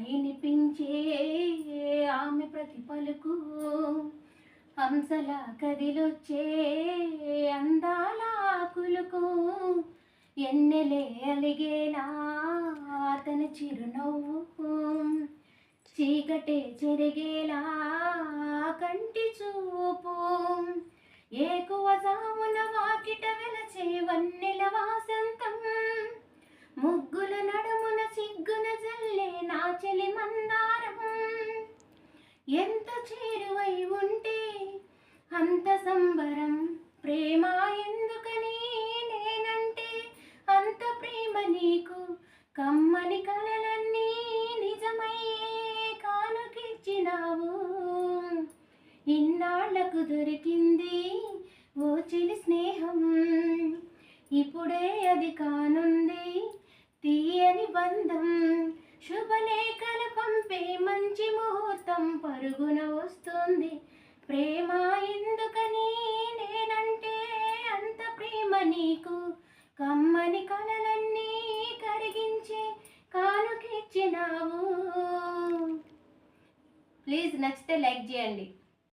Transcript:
వినిపించే ఆమె ప్రతి పలుకు హంసలా కదిలొచ్చే అందాల కులుకు ఎన్నెలే అలిగేలా అతని చిరునవ్వు చీకటే చెరిగేలా కంటి చూపు ఏకువ జామున వాకిట వెలచే వన్నెల వాసంతం ముగ్గుల నడుమున సిగ్గున జల్లే నా చెలి మందారం ఎంత చేరువై ఉంటే అంత సంబరం ప్రేమ ఎందుకని నేనంటే అంత ప్రేమ నీకు కమ్మని కలలన్నీ నిజమయ్యే కానుకిచ్చినావు ఇన్నాళ్లకు దొరికింది ఓ చిలి స్నేహం ఇప్పుడే అది కానుంది తీయని బంధం శుభలేఖలు పంపే మంచి ముహూర్తం పరుగున వస్తుంది ప్రేమ ఎందుకని నేనంటే అంత ప్రేమ నీకు కమ్మని కలలన్నీ కరిగించే కానుకిచ్చినావు. ప్లీజ్ నచ్చితే లైక్ చేయండి.